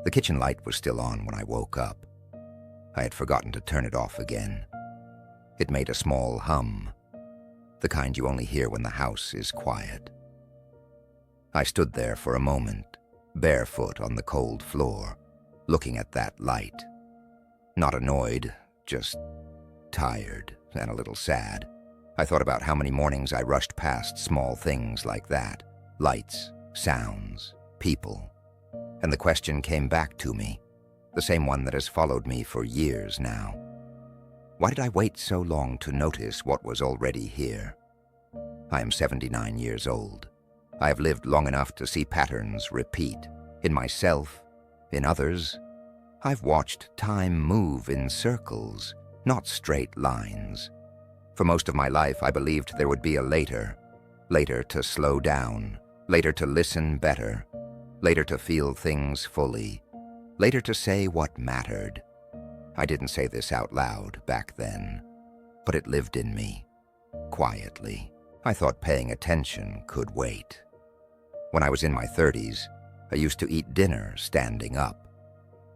The kitchen light was still on when I woke up. I had forgotten to turn it off again. It made a small hum, the kind you only hear when the house is quiet. I stood there for a moment, barefoot on the cold floor, looking at that light. Not annoyed, just tired and a little sad. I thought about how many mornings I rushed past small things like that, lights, sounds, people. And the question came back to me, the same one that has followed me for years now. Why did I wait so long to notice what was already here? I am 79 years old. I have lived long enough to see patterns repeat, in myself, in others. I've watched time move in circles, not straight lines. For most of my life, I believed there would be a later to slow down, later to listen better, later to feel things fully, later to say what mattered. I didn't say this out loud back then, but it lived in me, quietly. I thought paying attention could wait. When I was in my 30s, I used to eat dinner standing up.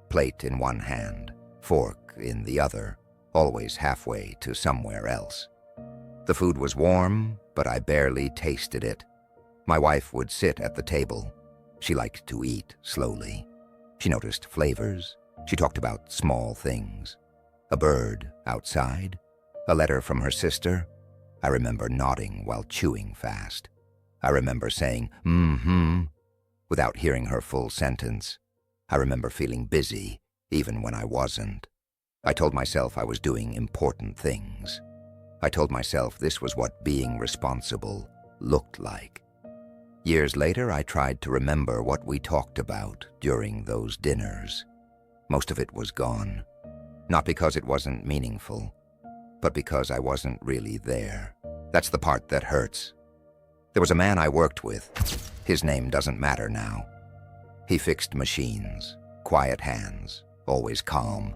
Plate in one hand, fork in the other, always halfway to somewhere else. The food was warm, but I barely tasted it. My wife would sit at the table. She liked to eat slowly. She noticed flavors. She talked about small things. A bird outside, a letter from her sister. I remember nodding while chewing fast. I remember saying, without hearing her full sentence. I remember feeling busy, even when I wasn't. I told myself I was doing important things. I told myself this was what being responsible looked like. Years later, I tried to remember what we talked about during those dinners. Most of it was gone, not because it wasn't meaningful, but because I wasn't really there. That's the part that hurts. There was a man I worked with. His name doesn't matter now. He fixed machines, quiet hands, always calm.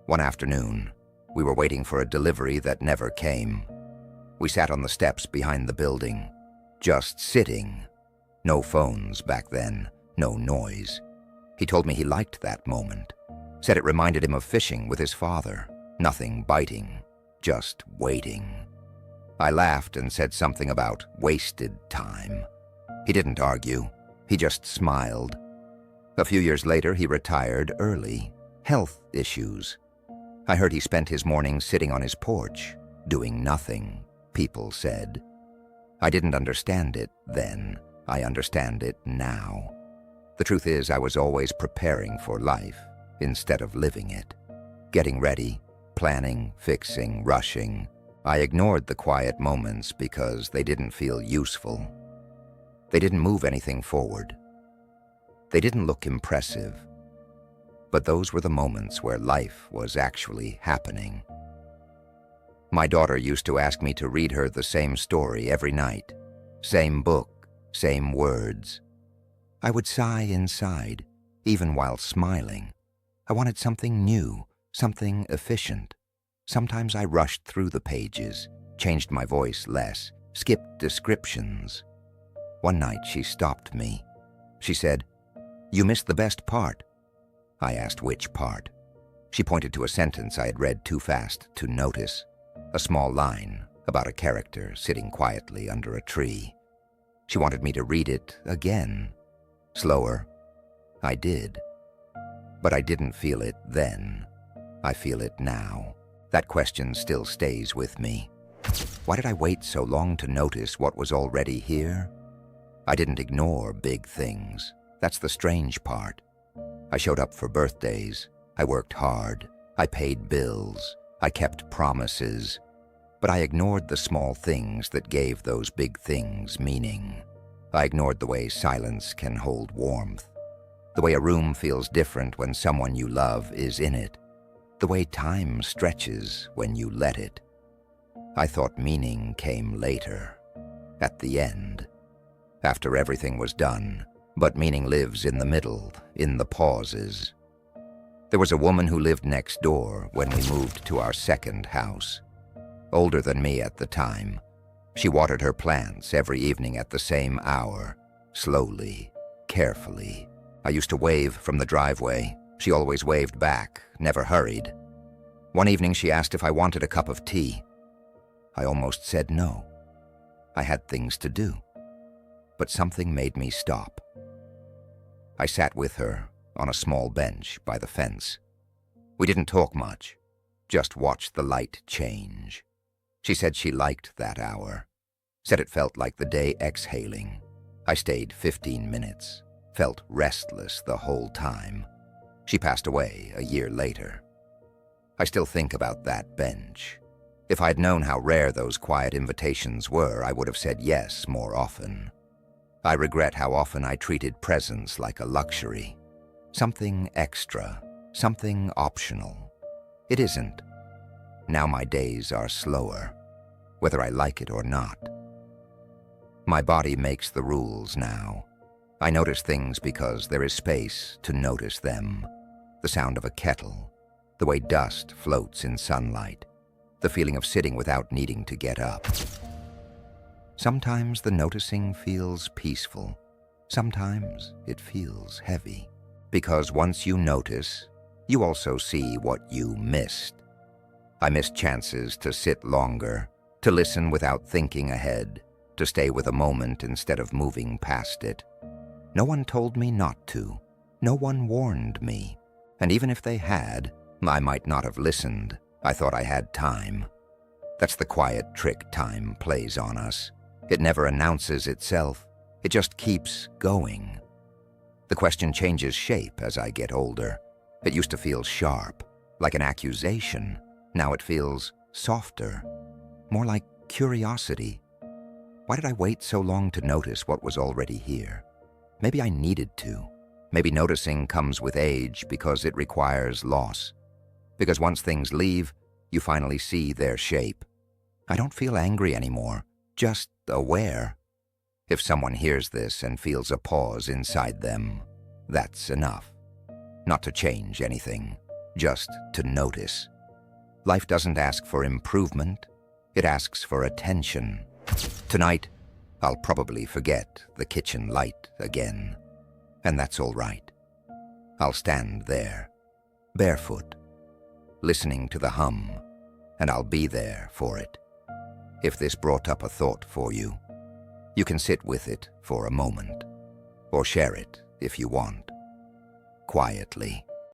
One afternoon, we were waiting for a delivery that never came. We sat on the steps behind the building, just sitting. No phones back then, no noise. He told me he liked that moment, said it reminded him of fishing with his father. Nothing biting, just waiting. I laughed and said something about wasted time. He didn't argue, he just smiled. A few years later, he retired early. Health issues. I heard he spent his mornings sitting on his porch, doing nothing, people said. I didn't understand it then. I understand it now. The truth is, I was always preparing for life instead of living it. Getting ready, planning, fixing, rushing. I ignored the quiet moments because they didn't feel useful. They didn't move anything forward. They didn't look impressive. But those were the moments where life was actually happening. My daughter used to ask me to read her the same story every night. Same book, same words. I would sigh inside, even while smiling. I wanted something new, something efficient. Sometimes I rushed through the pages, changed my voice less, skipped descriptions. One night she stopped me. She said, "You missed the best part." I asked which part. She pointed to a sentence I had read too fast to notice. A small line about a character sitting quietly under a tree. She wanted me to read it again. Slower. I did. But I didn't feel it then. I feel it now. That question still stays with me. Why did I wait so long to notice what was already here? I didn't ignore big things. That's the strange part. I showed up for birthdays. I worked hard. I paid bills. I kept promises. But I ignored the small things that gave those big things meaning. I ignored the way silence can hold warmth. The way a room feels different when someone you love is in it. The way time stretches when you let it. I thought meaning came later, at the end, after everything was done, but meaning lives in the middle, in the pauses. There was a woman who lived next door when we moved to our second house. Older than me at the time. She watered her plants every evening at the same hour, slowly, carefully. I used to wave from the driveway. She always waved back, never hurried. One evening she asked if I wanted a cup of tea. I almost said no. I had things to do. But something made me stop. I sat with her on a small bench by the fence. We didn't talk much, just watched the light change. She said she liked that hour, said it felt like the day exhaling. I stayed 15 minutes, felt restless the whole time. She passed away a year later. I still think about that bench. If I'd known how rare those quiet invitations were, I would have said yes more often. I regret how often I treated presence like a luxury. Something extra, something optional. It isn't. Now my days are slower, whether I like it or not. My body makes the rules now. I notice things because there is space to notice them. The sound of a kettle, the way dust floats in sunlight, the feeling of sitting without needing to get up. Sometimes the noticing feels peaceful. Sometimes it feels heavy. Because once you notice, you also see what you missed. I missed chances to sit longer, to listen without thinking ahead, to stay with a moment instead of moving past it. No one told me not to. No one warned me. And even if they had, I might not have listened. I thought I had time. That's the quiet trick time plays on us. It never announces itself. It just keeps going. The question changes shape as I get older. It used to feel sharp, like an accusation. Now it feels softer, more like curiosity. Why did I wait so long to notice what was already here? Maybe I needed to. Maybe noticing comes with age because it requires loss. Because once things leave, you finally see their shape. I don't feel angry anymore, just aware. If someone hears this and feels a pause inside them, that's enough. Not to change anything, just to notice. Life doesn't ask for improvement, it asks for attention. Tonight, I'll probably forget the kitchen light again. And that's all right. I'll stand there, barefoot, listening to the hum, and I'll be there for it. If this brought up a thought for you, you can sit with it for a moment, or share it if you want, quietly.